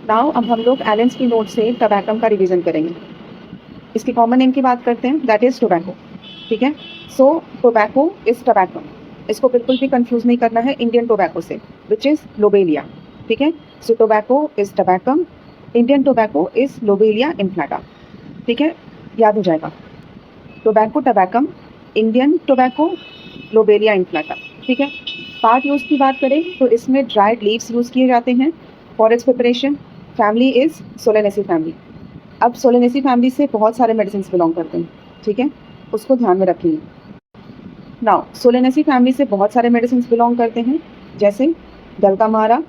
Now अब हम लोग एलेंस की नोट से टबैकम का रिवीजन करेंगे। इसकी कॉमन नेम की बात करते हैं, दैट इज टोबैको। ठीक है, सो टोबैको इज टबैकम। इसको बिल्कुल भी कंफ्यूज नहीं करना है इंडियन टोबैको से, विच इज लोबेलिया। ठीक है, so tobacco is tabacum, Indian tobacco is lobelia inflata. ठीक है, याद हो जाएगा, tobacco tabacum, Indian tobacco, lobelia inflata. ठीक है, पार्ट यूज की बात करें तो इसमें ड्राइड लीव्स यूज किए जाते हैं for its preparation. Family is Solanaceae family. अब सोलेनेसी फैमिली से बहुत सारे मेडिसिन बिलोंग करते हैं। ठीक है, उसको ध्यान में रखिए। नाउ सोलेनेसी फैमिली से बहुत सारे मेडिसिन बिलोंग करते हैं, जैसे dulcamara,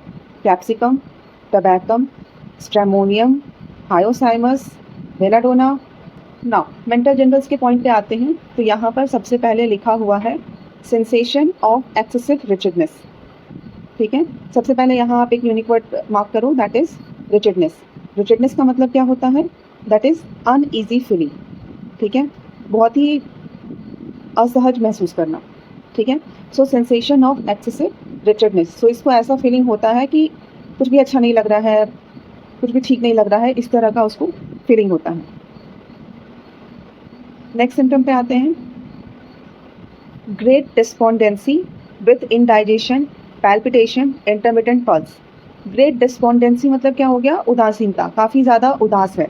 capsicum, tabacum, stramonium, hyoscyamus, belladonna. Now mental generals के पॉइंट पे आते हैं, तो यहाँ पर सबसे पहले लिखा हुआ है सेंसेशन ऑफ एक्सेसिव रिचिडनेस। ठीक है, सबसे पहले यहाँ आप एक यूनिक वर्ड मार्क करो, दैट इज रिचिडनेस। रिचिडनेस का मतलब क्या होता है? That is uneasy feeling. ठीक है, बहुत ही असहज महसूस करना। ठीक है, सो सेंसेशन ऑफ एक्सेसिव रिचिडनेस, सो इसको ऐसा फीलिंग होता है कि कुछ भी अच्छा नहीं लग रहा है, कुछ भी ठीक नहीं लग रहा है, इस तरह का उसको फीलिंग होता है। नेक्स्ट सिम्टम पे आते हैं, great despondency with indigestion, palpitation, intermittent pulse. Great despondency मतलब क्या हो गया? उदासीनता, काफ़ी ज़्यादा उदास है।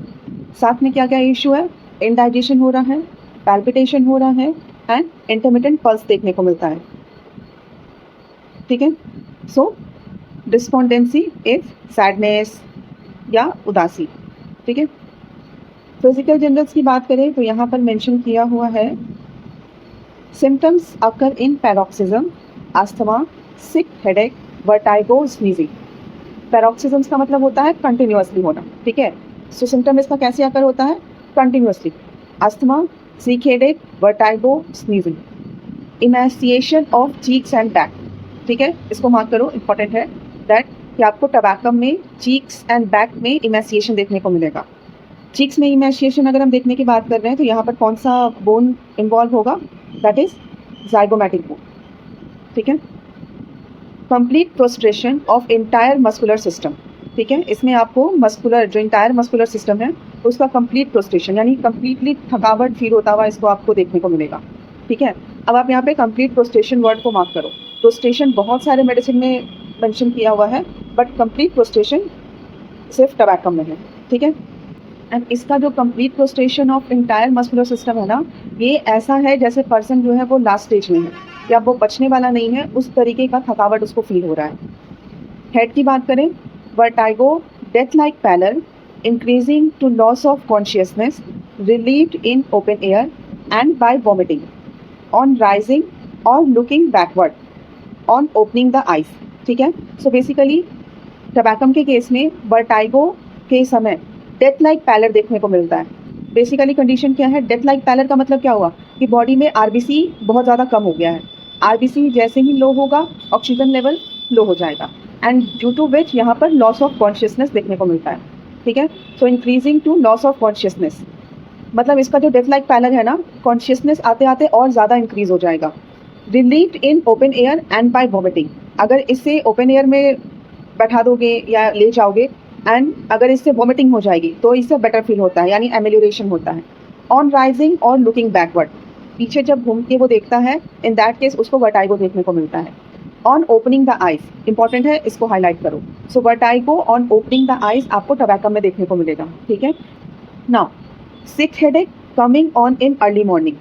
साथ में क्या क्या इशू है? इंडाइजेशन हो रहा है, पैल्पिटेशन हो रहा है एंड इंटरमिटेंट पल्स देखने को मिलता है। ठीक है, सो डिस्पोंडेंसी इज सैडनेस या उदासी। ठीक है, फिजिकल जनरल्स की बात करें तो यहाँ पर मेंशन किया हुआ है, सिम्टम्स अकर इन पैरोक्सिज्म, अस्थमा, सिक हेडेक, वर्टाइगो, स्नीजिंग। पैरोक्सिज्म का मतलब होता है कंटिन्यूअसली होना। ठीक है, सो सिम्टम इसका कैसे आकर होता है? Continuously, asthma, sick headache, vertigo, sneezing. इमैसिएशन of cheeks and back. ठीक है, इसको मार्क करो, इंपॉर्टेंट है दैट कि आपको टबैकम में चीक्स एंड बैक में इमैसिएशन देखने को मिलेगा। चीक्स में इमैसिएशन अगर हम देखने की बात कर रहे हैं तो यहाँ पर कौन सा बोन इन्वॉल्व होगा? That is zygomatic bone. ठीक है, complete prostration of entire muscular system. ठीक है, इसमें आपको मस्कुलर, जो इंटायर मस्कुलर सिस्टम है उसका कंप्लीट प्रोस्ट्रेशन यानी कंप्लीटली थकावट फील होता हुआ इसको आपको देखने को मिलेगा। ठीक है, अब आप यहाँ पे कंप्लीट प्रोस्ट्रेशन वर्ड को मार्क करो। प्रोस्ट्रेशन बहुत सारे मेडिसिन में मेंशन किया हुआ है, बट कंप्लीट प्रोस्ट्रेशन सिर्फ टबैकम में है। ठीक है, एंड इसका जो complete prostration of entire muscular system है ना, ये ऐसा है जैसे पर्सन जो है वो लास्ट स्टेज में है या वो बचने वाला नहीं है, उस तरीके का थकावट उसको फील हो रहा है। हेड की बात करें, vertigo, death like pallor, increasing to loss of consciousness, relieved in open air and by vomiting, on rising और looking backward, on opening the eyes. ठीक है, सो बेसिकली टबैकम के केस में वर्टाइगो के समय डेथ लाइक पैलर देखने को मिलता है। बेसिकली कंडीशन क्या है? डेथ लाइक पैलर का मतलब क्या हुआ कि बॉडी में आरबीसी बहुत ज़्यादा कम हो गया है। आरबीसी जैसे ही लो होगा, ऑक्सीजन लेवल लो हो जाएगा एंड ड्यू टू विच यहाँ पर लॉस ऑफ कॉन्शियसनेस देखने को मिलता है। ठीक है, so increasing to loss of consciousness मतलब इसका जो डेथ लाइक पैलर है ना, कॉन्शियसनेस आते आते और ज़्यादा इंक्रीज हो जाएगा। Relieved in open air and by vomiting, अगर इसे ओपन एयर में बैठा दोगे या ले जाओगे एंड अगर इससे वॉमिटिंग हो जाएगी तो इससे बेटर फील होता है यानी एमेलियोरेशन होता है। ऑन राइजिंग और लुकिंग बैकवर्ड, पीछे जब घूम के वो देखता है, इन दैट केस उसको वर्टाइगो देखने को मिलता है। On opening the eyes, important है, इसको हाईलाइट करो। So vertigo on opening the eyes आपको टबैकम में देखने को मिलेगा। ठीक है, now sick headache coming on in early morning,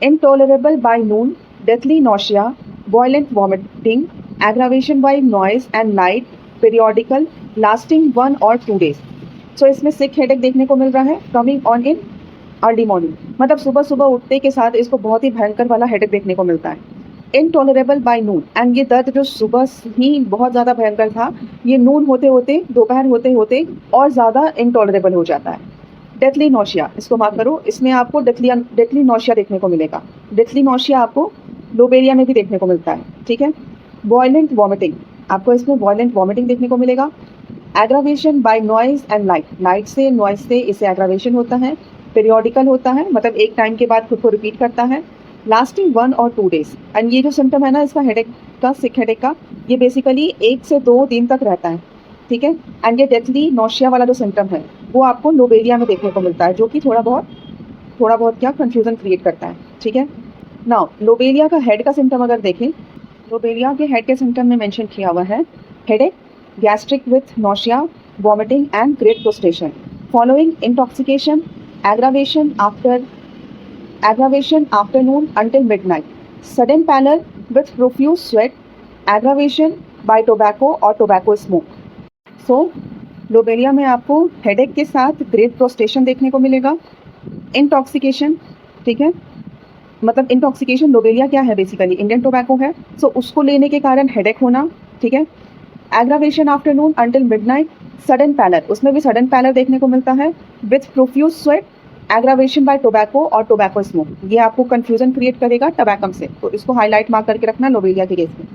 intolerable by noon, deathly nausea, violent vomiting, aggravation by noise and light, periodical, lasting 1 or 2 days. So इसमें sick headache देखने को मिल रहा है, coming on in early morning मतलब सुबह सुबह उठने के साथ इसको बहुत ही भयंकर वाला हेडेक देखने को मिलता है। इनटॉलरेबल बाय नून, एंड ये दर्द जो सुबह ही बहुत ज़्यादा भयंकर था, ये नून होते होते, दोपहर होते होते और ज़्यादा इनटॉलरेबल हो जाता है। डेथली नौशिया, इसको मार्क करो, इसमें आपको डेथली नौशिया देखने को मिलेगा। डेथली नौशिया आपको लोबेरिया में भी देखने को मिलता है। ठीक है, वॉयलेंट वॉमिटिंग, आपको इसमें वॉयलेंट वॉमिटिंग देखने को मिलेगा। Aggravation by noise and light, light से नॉइज से इसे एग्रावेशन होता है। पीरियोडिकल होता है मतलब एक टाइम के बाद खुद को रिपीट करता है। लास्टिंग 1 और 2 डेज, एंड ये जो सिम्टम है ना इसका हेडेक का, सिक हेडेक का, ये बेसिकली 1 से 2 दिन तक रहता है। ठीक है। एंड ये डेथली नौशिया वाला जो सिम्टम है वो आपको लोबेलिया में देखने को मिलता है, जो कि थोड़ा बहुत क्या कन्फ्यूजन क्रिएट करता है, ठीक है। नाउ लोबेलिया का हेड का सिम्टम अगर देखें, लोबेलिया के हेड के सिम्टम में मेंशन किया हुआ है headache, gastric with nausea, vomiting and great frustration following intoxication, aggravation afternoon until midnight, sudden pallor with profuse sweat, aggravation by tobacco or tobacco smoke. So lobelia में आपको headache के साथ great prostration देखने को मिलेगा, इंटॉक्सिकेशन, ठीक है, मतलब इंटॉक्सिकेशन लोबेलिया क्या है, बेसिकली इंडियन टोबैको है, सो उसको लेने के कारण हेडेक होना, ठीक है। Aggravation afternoon until midnight, sudden pallor, उसमें भी सडन पैलर देखने को मिलता है, with profuse sweat, aggravation by tobacco और टोबैको स्मोक। ये आपको कंफ्यूजन क्रिएट करेगा टबैकम से, तो इसको हाईलाइट मार्क करके रखना लोबेलिया के केस में।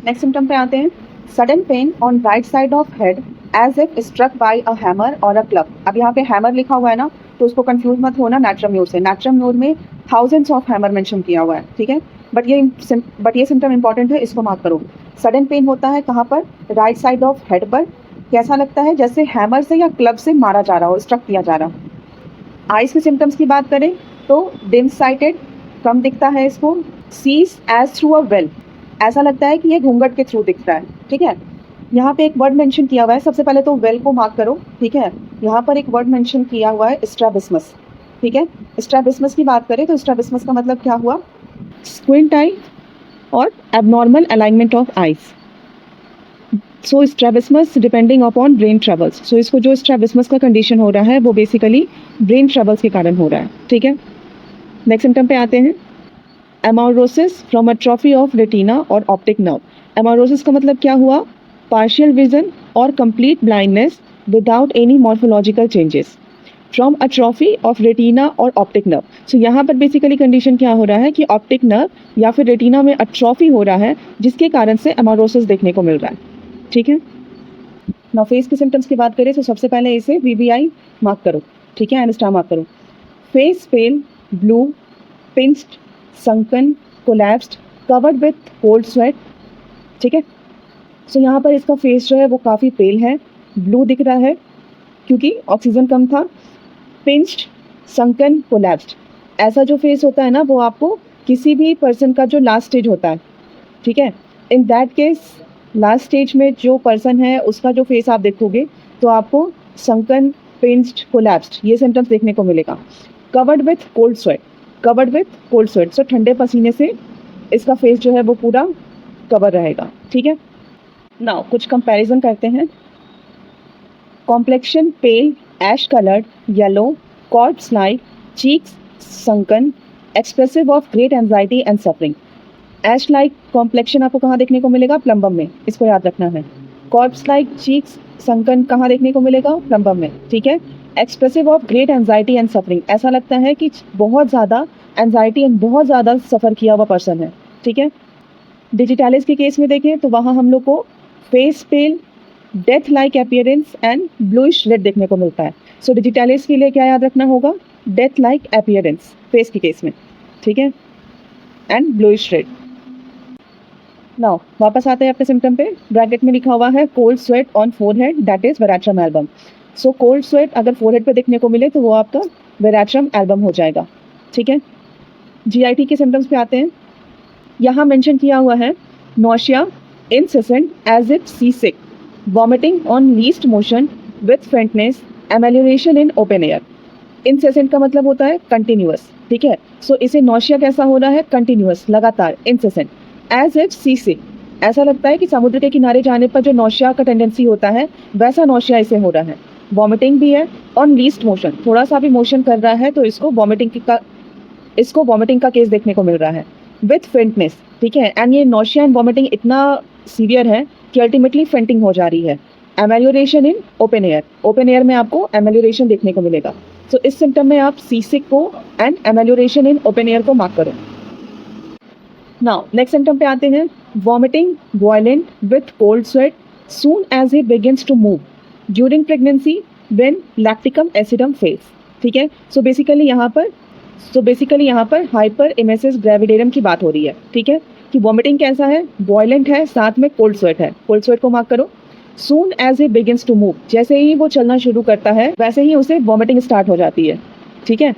नेक्स्ट सिम्टम पे आते हैं, sudden pain on right side of head as if struck by a hammer और अ क्लब। अब यहाँ पे हैमर लिखा हुआ है ना, तो उसको कंफ्यूज मत होना नाट्रम म्यूर से। नाट्रम म्यूर में थाउजेंड्स ऑफ हैमर मेंशन किया हुआ है, ठीक है, बट ये सिम्टम इंपॉर्टेंट है, इसको मार्क करो। सडन पेन होता है कहाँ पर, राइट साइड ऑफ हेड पर, कैसा लगता है जैसे हैमर से या क्लब से मारा जा रहा हो, स्ट्रक किया जा रहा हो। आइज के सिम्टम्स की बात करें तो डिम साइटेड, कम दिखता है इसको, sees as through a veil, ऐसा लगता है कि ये घूंघट के थ्रू दिख रहा है, ठीक है। यहाँ पे एक वर्ड मेंशन किया हुआ है, सबसे पहले तो वेल को मार्क करो, ठीक है। यहाँ पर एक वर्ड मेंशन किया हुआ है स्ट्रैबिस्मस, ठीक है। स्ट्रैबिस्मस की बात करें तो स्ट्रैबिस्मस का मतलब क्या हुआ, स्क्विंट आई और abnormal alignment of eyes. So strabismus depending upon brain troubles, so इसको जो स्ट्रैबिस्मस का कंडीशन हो रहा है वो बेसिकली ब्रेन ट्रबल्स के कारण हो रहा है, ठीक है। नेक्स्ट सिम्टम पे आते हैं, एमाउरोसिस फ्रॉम अट्रोफी ऑफ रेटिना और ऑप्टिक नर्व। एमाउरोसिस का मतलब क्या हुआ, पार्शियल विजन और complete blindness without any morphological changes from atrophy of retina और ऑप्टिक नर्व। सो यहाँ पर बेसिकली कंडीशन क्या हो रहा है कि ऑप्टिक नर्व या फिर रेटिना में अट्रोफी हो रहा है, जिसके कारण से एमाउरोसिस देखने को मिल रहा है, ठीक है। ना फेस के सिम्टम्स की बात करें तो सबसे पहले इसे VBI मार्क करो, ठीक है, एंड स्टार मार्क करो। Face pale, blue, pinched, sunken, collapsed, covered with cold sweat, ठीक है। सो यहाँ पर इसका फेस जो है वो काफ़ी पेल है, ब्लू दिख रहा है क्योंकि ऑक्सीजन कम था, पिंच्ड, sunken, collapsed, ऐसा जो फेस होता है ना वो आपको किसी भी पर्सन का जो लास्ट स्टेज होता है, ठीक है, in that case last stage में जो पर्सन है उसका जो फेस आप देखोगे तो आपको sunken, pinched, collapsed ये सिम्टम्स देखने को मिलेगा। कवर्ड विथ कोल्ड स्वेट, सो ठंडे पसीने से इसका फेस जो है वो पूरा कवर रहेगा, ठीक है। नाउ कुछ कंपैरिजन करते हैं। Complexion pale, ash coloured, yellow, corpse like, cheeks sunken, expressive of great anxiety and suffering. Ash like complexion आपको कहाँ देखने को मिलेगा, प्लम्बम में, इसको याद रखना है। कॉर्प्स लाइक, चीक्स संकन कहाँ देखने को मिलेगा, प्लम्बम में, ठीक है। Expressive of great anxiety and suffering, ऐसा लगता है कि बहुत ज़्यादा एंजाइटी एंड बहुत ज़्यादा सफ़र किया हुआ पर्सन है, ठीक है। डिजिटैलिस के केस में देखें तो वहाँ हम लोग को face pale, death like appearance and bluish red देखने को मिलता है। सो डिजिटैलिस के लिए क्या याद रखना होगा, डेथ लाइक अपीयरेंस फेस के केस में, ठीक है, एंड ब्लूइश रेड। नाउ वापस आते हैं अपने सिम्टम पे। ब्रैकेट में लिखा हुआ है cold sweat on forehead, that is veratrum album. So cold sweat अगर फोरहेड पे देखने को मिले तो वो आपका वेराट्रम एल्बम हो जाएगा, ठीक है। GIT के सिम्टम्स पे आते हैं। यहाँ मेंशन किया हुआ है nausea, incessant as if seasick, vomiting on least motion with faintness, amelioration in open air। incessant का मतलब होता है कंटिन्यूअस, ठीक है। सो इसे नौशिया कैसा हो रहा है, कंटिन्यूअस, लगातार, incessant, as if seasick, ऐसा लगता है कि समुद्र के किनारे जाने पर जो नौशिया का टेंडेंसी होता है वैसा नौशिया इसे हो रहा है। वॉमिटिंग भी है, ऑन लीस्ट मोशन, थोड़ा सा भी मोशन कर रहा है तो इसको वॉमिटिंग का केस देखने को मिल रहा है। विथ फेंटनेस, ठीक है, एंड ये नौशिया एंड वॉमिटिंग इतना सीवियर है कि अल्टीमेटली फेंटिंग हो जा रही है। Amelioration in open air, open air में आपको एमेल्योरेशन देखने को मिलेगा। सो इस सिम्टम में आप सीसिक को and amelioration in open air को मार्क करो। नाउ नेक्स्ट सिम्टम पे आते हैं। Vomiting violent with cold sweat soon as he begins to move during pregnancy when lacticum acidum fails, ठीक है। सो बेसिकली यहाँ पर हाइपर इमेसिस ग्रेविडेरम की बात हो रही है, ठीक है, कि वॉमिटिंग कैसा है, वायलेंट है, साथ में कोल्ड स्वेट है। कोल्ड स्वेट को मार्क करो। Soon as a begins to move, जैसे ही वो चलना शुरू करता है वैसे ही उसे वॉमिटिंग स्टार्ट हो जाती है, ठीक है।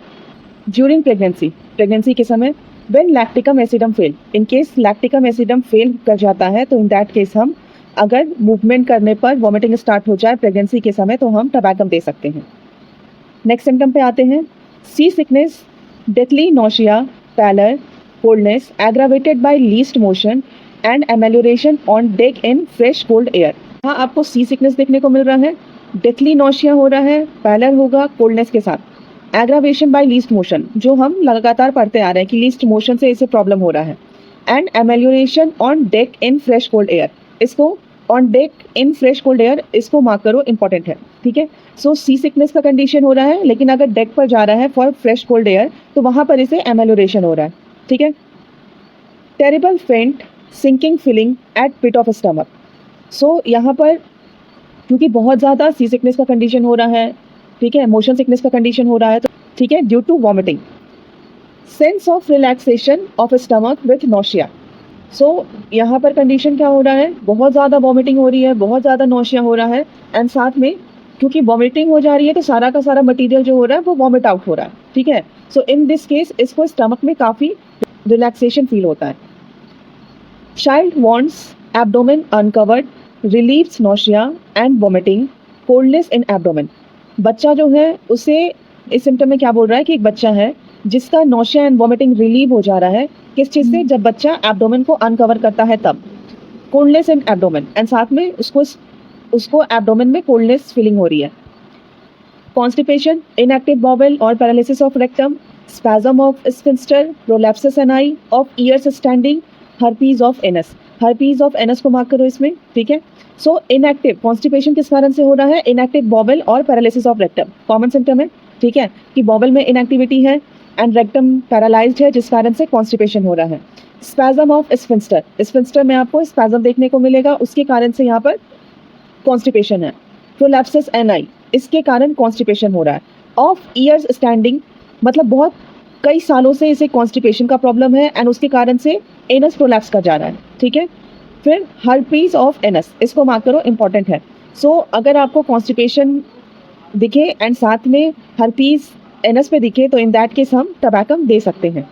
ड्यूरिंग प्रेगनेंसी, प्रेगनेंसी के समय when lacticum acidum fail, in case lacticum acidum fail कर जाता है तो इन दैट केस हम अगर मूवमेंट करने पर वॉमिटिंग स्टार्ट हो जाए प्रेगनेंसी के समय तो हम टबैकम दे सकते हैं। नेक्स्ट सिम्टम पे आते हैं। Sea sickness, deathly nausea, pallor, coldness aggravated by least motion and amelioration on deck in fresh cold air. हाँ, आपको सी सिकनेस देखने को मिल रहा है, डेथली नोशिया हो रहा है, पैलर होगा कोल्डनेस के साथ, एग्रावेशन बाय लीस्ट मोशन जो हम लगातार पढ़ते आ रहे हैं कि लीस्ट मोशन से इसे प्रॉब्लम हो रहा है, and amelioration on deck in fresh cold air, इसको on deck in fresh cold air इसको मार्क करो, इंपॉर्टेंट है, ठीक है। सो सी सिकनेस का कंडीशन हो रहा है, लेकिन अगर डेक पर जा रहा है फॉर फ्रेश कोल्ड एयर तो वहाँ पर इसे एमेल्योरेशन हो रहा है, ठीक है। Terrible faint sinking feeling at pit of stomach, so यहाँ पर क्योंकि बहुत ज़्यादा सी सिकनेस का कंडीशन हो रहा है, ठीक है, मोशन सिकनेस का कंडीशन हो रहा है, तो ठीक है, due to vomiting. Sense of relaxation of stomach with nausea, so यहाँ पर कंडीशन क्या हो रहा है, बहुत ज़्यादा वॉमिटिंग हो रही है, बहुत ज़्यादा नोशिया हो रहा है, एंड साथ में क्योंकि वॉमिटिंग हो जा रही है तो सारा का सारा मटेरियल जो हो रहा है वो वॉमिट आउट हो रहा है, ठीक है। सो इन दिस केस इसको स्टमक में काफ़ी रिलैक्सेशन फील होता है। Child wants abdomen uncovered, relieves nausea and vomiting, coldness in abdomen, बच्चा जो है उसे इस सिम्टम में क्या बोल रहा है कि एक बच्चा है जिसका नोशिया एंड वॉमिटिंग रिलीव हो जा रहा है, किस चीज़ से, जब बच्चा एब्डोमेन को अनकवर करता है तब, कोल्डनेस इन एब्डोमेन, एंड साथ में उसको एब्डोमेन में कोल्डनेस फीलिंग हो रही है। कॉन्स्टिपेशन, इनएक्टिव बॉवेल और paralysis of rectum, spasm of sphincter, prolapsus ani of years standing, herpes of anus, herpes of anus को मार्क करो इसमें, ठीक है। सो इनएक्टिव कॉन्स्टिपेशन किस कारण से हो रहा है, इनएक्टिव बॉवेल और paralysis of rectum common symptom है, ठीक है, कि बॉवेल में इनएक्टिविटी है एंड रेक्टम पैरालाइज्ड है जिस कारण से कॉन्स्टिपेशन हो रहा है। स्पैजम ऑफ स्फिंक्टर, स्फिंक्टर में आपको स्पैजम देखने को मिलेगा, उसके कारण से यहाँ पर कॉन्स्टिपेशन है। प्रोलैप्सिस एनाई, इसके कारण कॉन्स्टिपेशन हो रहा है। ऑफ ईयर्स स्टैंडिंग, मतलब बहुत कई सालों से इसे कॉन्स्टिपेशन का प्रॉब्लम है एंड उसके कारण से एनस प्रोलैप्स कर जा रहा है, ठीक है। फिर हर्पीज ऑफ एनस, इसको मार्क करो, इंपॉर्टेंट है। सो अगर आपको कॉन्स्टिपेशन दिखे एंड साथ में हर्पीज एनस पे दिखे तो इन दैट केस हम टबैकम दे सकते हैं।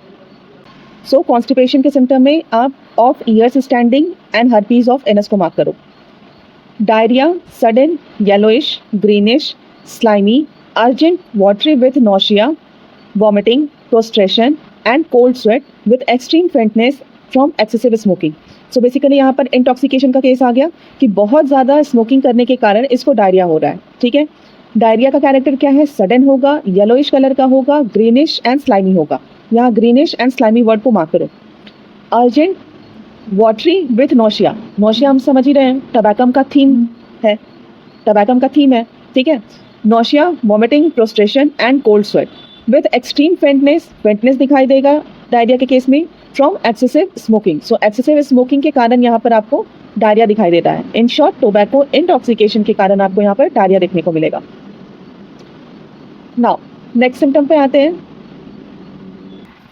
सो कॉन्स्टिपेशन के सिम्टम में आप of years standing and herpes of anus को मार्क करो। Diarrhoea, sudden yellowish, greenish, slimy, urgent watery with nausea, vomiting, prostration and cold sweat with extreme faintness from excessive smoking. So basically यहाँ पर intoxication का case आ गया कि बहुत ज़्यादा smoking करने के कारण इसको डायरिया हो रहा है, ठीक है। डायरिया का कैरेक्टर क्या है, सडन होगा, येलोइश कलर का होगा, ग्रीनिश एंड स्लाइमी होगा, यहाँ ग्रीनिश एंड स्लाइमी वर्ड को मार्क करो। Urgent watery with nausea, nausea हम समझ ही रहे हैं, टबैकम का थीम है, टबैकम का थीम है, ठीक है। Nausea, vomiting, prostration and cold sweat with extreme faintness, faintness दिखाई देगा डायरिया के केस में from excessive smoking. So excessive smoking के कारण यहाँ पर आपको डायरिया दिखाई देता है। इन शॉर्ट, टोबैको इंटॉक्सिकेशन के कारण आपको यहाँ पर डायरिया देखने को मिलेगा। नाउ नेक्स्ट सिम्टम पे आते हैं।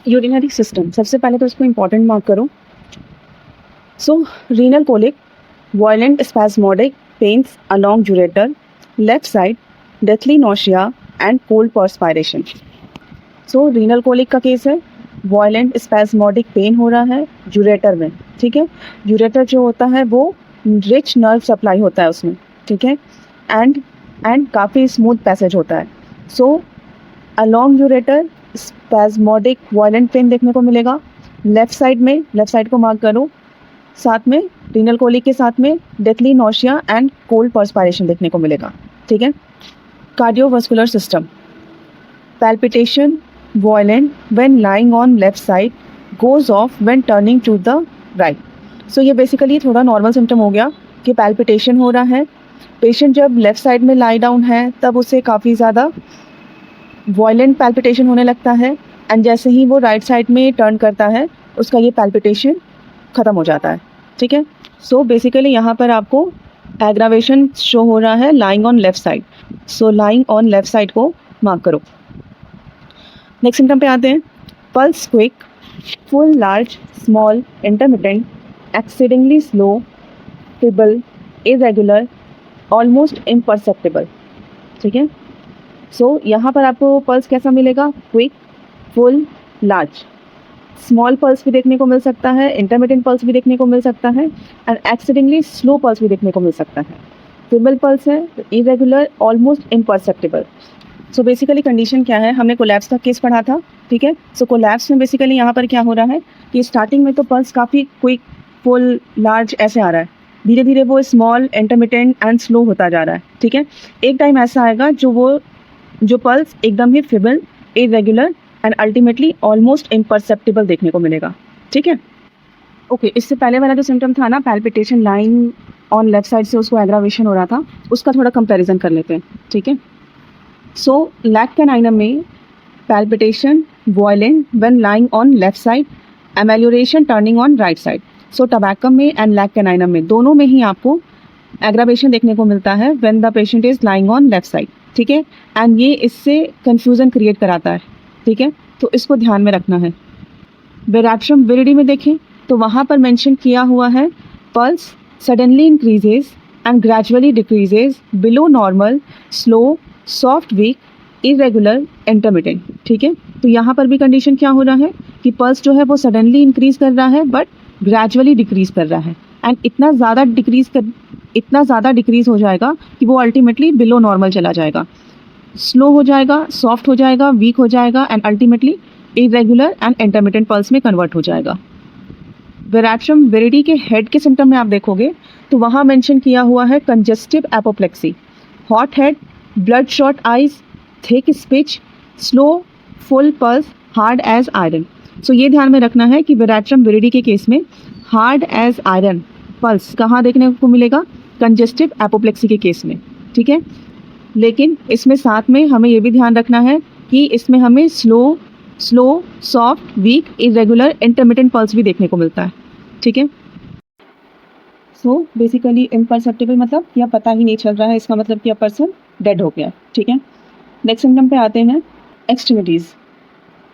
यूरिनरी सिस्टम, सबसे पहले तो इसको इंपॉर्टेंट मार्क करो। So renal colic, violent spasmodic pains along ureter, left side, deathly nausea and cold perspiration. So renal colic का केस है, वायलेंट स्पैस्मोडिक पेन हो रहा है यूरेटर में, ठीक है। यूरेटर जो होता है वो रिच नर्व सप्लाई होता है उसमें, ठीक है, एंड काफ़ी स्मूथ पैसेज होता है। So along ureter spasmodic violent pain देखने को मिलेगा। लेफ्ट साइड में, लेफ्ट साइड को मार्क करो, साथ में रीनल कोलिक के साथ में deathly nausea and cold perspiration देखने को मिलेगा, ठीक है। Cardiovascular system, palpitation violent when lying on left side, goes off when turning to the right. So ये बेसिकली थोड़ा नॉर्मल सिम्टम हो गया कि पैल्पिटेशन हो रहा है। पेशेंट जब लेफ़्ट साइड में लाई डाउन है तब उसे काफ़ी ज़्यादा वॉयलेंट पैल्पिटेशन होने लगता है एंड जैसे ही वो राइट साइड में टर्न करता है उसका ये पैल्पिटेशन ख़त्म हो जाता है, ठीक है। सो बेसिकली यहाँ पर आपको एग्रावेशन शो हो रहा है lying on left side. So lying on left side को मार्क करो। नेक्स्ट सिम्टम पे आते हैं। Pulse quick, full, large, small, intermittent, exceedingly slow, feeble, irregular, almost imperceptible, ठीक है। सो यहाँ पर आपको पल्स कैसा मिलेगा, quick, full, large. Small pulse भी देखने को मिल सकता है, इंटरमीडिएट पल्स भी देखने को मिल सकता है, एंड एक्सीडेंटली स्लो पल्स भी देखने को मिल सकता है। फिबल पल्स है, irregular, almost imperceptible. So basically condition क्या है, हमने कोलैप्स का केस पढ़ा था, ठीक है। सो कोलैप्स में बेसिकली यहाँ पर क्या हो रहा है कि स्टार्टिंग में तो पल्स काफ़ी क्विक, फुल, लार्ज ऐसे आ रहा है, धीरे धीरे वो स्मॉल, इंटरमीडिएट एंड स्लो होता जा रहा है, ठीक है। एक टाइम ऐसा आएगा जो पल्स एकदम ही फिबल, इरेगुलर एंड अल्टीमेटली ऑलमोस्ट इम्परसेप्टेबल देखने को मिलेगा, ठीक है। ओके, इससे पहले वाला जो सिम्टम था ना, palpitation line on left side से उसको एग्रावेशन हो रहा था, उसका थोड़ा कंपैरिजन कर लेते हैं, ठीक है। सो लैक कैनाइनम में palpitation violent when lying on left side, एमेलियोरेशन turning on right side. So tabacum में एंड लैक कैनाइनम में दोनों में ही आपको एग्रावेशन देखने को मिलता है when the patient is lying on left side, ठीक है। एंड ये इससे कन्फ्यूज़न क्रिएट कराता है, ठीक है, तो इसको ध्यान में रखना है। बेरैप्शम विरिडी में देखें तो वहाँ पर मेंशन किया हुआ है pulse suddenly increases and gradually decreases below normal, slow, soft, weak, irregular, intermittent, ठीक है। तो यहाँ पर भी कंडीशन क्या हो रहा है कि पल्स जो है वो सडनली इंक्रीज कर रहा है बट ग्रेजुअली डिक्रीज कर रहा है, एंड इतना ज़्यादा डिक्रीज हो जाएगा कि वो अल्टीमेटली बिलो नॉर्मल चला जाएगा, स्लो हो जाएगा, सॉफ्ट हो जाएगा, वीक हो जाएगा, and ultimately irregular and intermittent pulse में कन्वर्ट हो जाएगा। वेराट्रम विरिडी के हेड के सिम्टम में आप देखोगे तो वहाँ मेंशन किया हुआ है congestive apoplexy, hot head, blood shot eyes, thick speech, slow, full pulse, hard as iron. So ये ध्यान में रखना है कि वेराट्रम विरिडी के केस में हार्ड एज आयरन पल्स कहाँ देखने को मिलेगा, कंजेस्टिव एपोप्लेक्सी के केस में, ठीक है। लेकिन इसमें साथ में हमें ये भी ध्यान रखना है कि इसमें हमें slow, soft, weak, irregular, intermittent pulse भी देखने को मिलता है, ठीक है। सो बेसिकली इम्परसेप्टेबल मतलब या पता ही नहीं चल रहा है, इसका मतलब कि पर्सन डेड हो गया, ठीक है। नेक्स्ट सिम्टम पे आते हैं, extremities,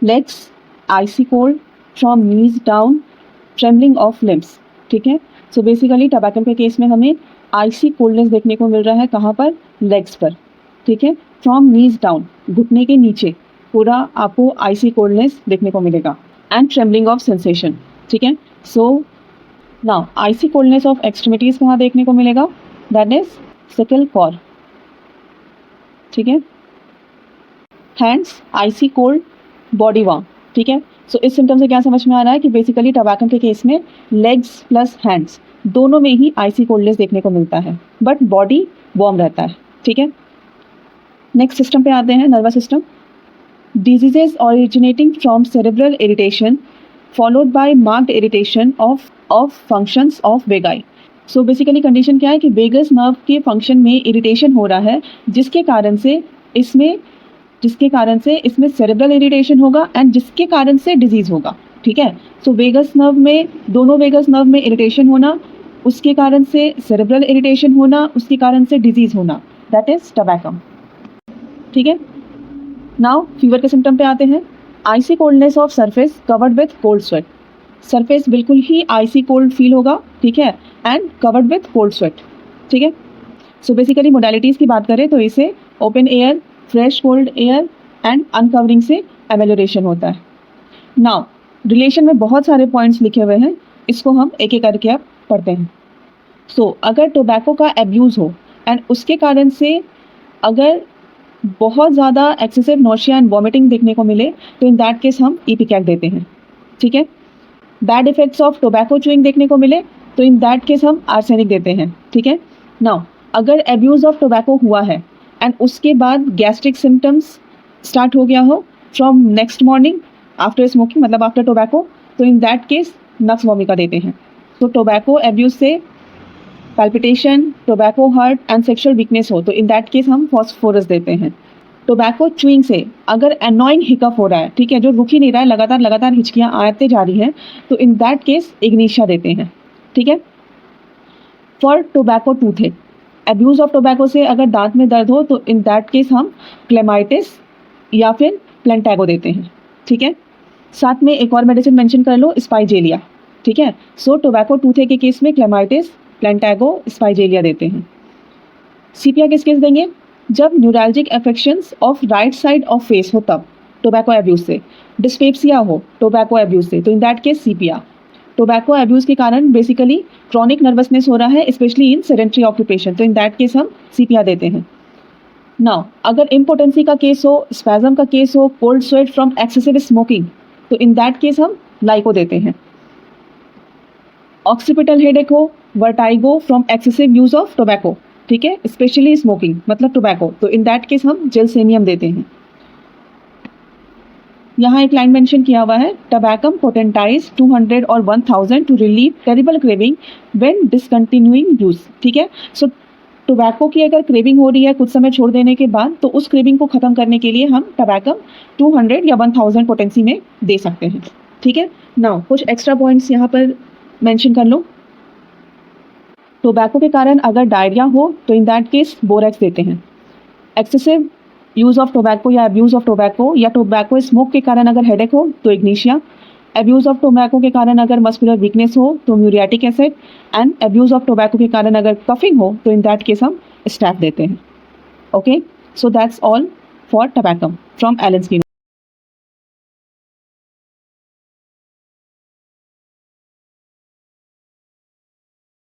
legs icy cold from knees down, trembling of limbs, ठीक है। सो बेसिकली टबैकम के केस में हमें आइसी कोल्डनेस देखने को मिल रहा है, कहाँ पर, लेग्स पर, ठीक है। फ्रॉम नीज डाउन, घुटने के नीचे पूरा आपको आइसी कोल्डनेस देखने को मिलेगा, एंड ट्रेमलिंग ऑफ सेंसेशन, ठीक है। So now icy coldness of extremities कहाँ देखने को मिलेगा, दैट इज सिकल कॉर, ठीक है। हैंड्स आइसी कोल्ड, बॉडी वार्म, ठीक है। सो इस सिम्टम से क्या समझ में आ रहा है कि बेसिकली टबैकम के केस में लेग्स प्लस हैंड्स दोनों में ही आइसी कोल्डनेस देखने को मिलता है, बट बॉडी वार्म रहता है, ठीक है। नेक्स्ट सिस्टम पे आते हैं, nervous system, diseases originating from cerebral irritation followed by marked irritation of functions of vagi. So basically condition क्या है कि वेगस नर्व के फंक्शन में इरिटेशन हो रहा है, जिसके कारण से इसमें सेरेब्रल इरिटेशन होगा एंड जिसके कारण से डिजीज होगा, ठीक है। सो वेगस नर्व में, दोनों वेगस नर्व में इरिटेशन होना, उसके कारण से सेरेब्रल इरिटेशन होना, उसके कारण से डिजीज होना, दैट इज टबैकम, ठीक है। नाउ फीवर के सिम्टम पे आते हैं, icy coldness of surface covered with cold sweat, surface बिल्कुल ही आइसी कोल्ड फील होगा, ठीक है, and covered with cold sweat, ठीक है। सो बेसिकली मोडालिटीज़ की बात करें तो इसे open air, fresh cold air and uncovering से एमेलोरेशन होता है। नाउ रिलेशन में बहुत सारे पॉइंट्स लिखे हुए हैं, इसको हम एक एक करके अब पढ़ते हैं। सो अगर टोबैको का एब्यूज़ हो एंड उसके कारण से अगर बहुत ज़्यादा एक्सेसिव नोशिया एंड वॉमिटिंग देखने को मिले तो इन दैट केस हम इपिकैक देते हैं, ठीक है। Bad effects of tobacco chewing देखने को मिले तो इन दैट केस हम आर्सेनिक देते हैं, ठीक है। नाउ अगर एब्यूज़ ऑफ टोबैको हुआ है एंड उसके बाद गैस्ट्रिक सिम्टम्स स्टार्ट हो गया हो from next morning after smoking, मतलब आफ्टर टोबैको, तो in that case Nux Vomica देते हैं। तो टोबैको एब्यूज़ से palpitation, tobacco heart and sexual weakness हो तो इन दैट केस हम फॉस्फोरस देते हैं। टोबैको च्यूइंग से अगर एनॉइंग हिकअप हो रहा है, ठीक है, जो रुक ही नहीं रहा है, लगातार हिचकियाँ आते जा रही हैं, तो इन दैट केस इग्निशिया देते हैं, ठीक है। For tobacco toothache, abuse of tobacco से अगर दांत में दर्द हो तो इन दैट केस हम क्लेमाइटिस या फिर प्लेंटैगो देते हैं, ठीक है। साथ में एक और मेडिसिन मेंशन कर लो, स्पाइजेलिया, ठीक है। सो टोबैको टूथेक के केस में क्लेमाइटिस, प्लेंटैगो, स्पाइजेलिया देते हैं। सीपिया किस केस देंगे? जब neuralgic affections of right side of face हो तब, टोबैको एब्यूज से। डिस्पेप्सिया हो टोबैको एब्यूज से, तो in that case sepia. Tobacco abuse के कारण बेसिकली क्रॉनिक नर्वसनेस हो रहा है, स्पेशली इन सेडेंटरी ऑक्यूपेशन, तो इन दैट केस हम सीपिया देते हैं। नाउ अगर इम्पोटेंसी का केस हो, स्पैज्म का केस हो, cold sweat from excessive smoking, तो इन दैट केस हम लाइको देते हैं। ऑक्सीपिटल हेडेक हो, vertigo from excessive use of tobacco, ठीक है, स्पेशली स्मोकिंग मतलब टोबैको, तो इन दैट केस हम जेलसेनियम देते हैं। यहाँ एक लाइन मेंशन किया हुआ है, टबैकम पोटेंटाइज 200 और 1000 to relieve terrible craving when discontinuing use, ठीक है। सो टोबैको की अगर क्रेविंग हो रही है कुछ समय छोड़ देने के बाद, तो उस क्रेविंग को खत्म करने के लिए हम टबैकम 200 या 1000 पोटेंसी में दे सकते हैं, ठीक है। नाउ कुछ एक्स्ट्रा पॉइंट्स यहाँ पर मेंशन कर लो। टोबैको के कारण अगर डायरिया हो तो इन दैट केस बोरेक्स देते हैं। एक्सेसिव यूज ऑफ टोबैको या अब्यूज ऑफ टोबैको या टोबैको स्मोक के कारण अगर हेडेक हो तो इग्निशिया। अब्यूज ऑफ टोबैको के कारण अगर मस्कुलर वीकनेस हो तो muriatic acid. And abuse of tobacco के कारण अगर कफिंग हो तो इन दैट केस हम स्टैफ देते हैं। Okay, so that's all for Tabacum from Allen Skinner.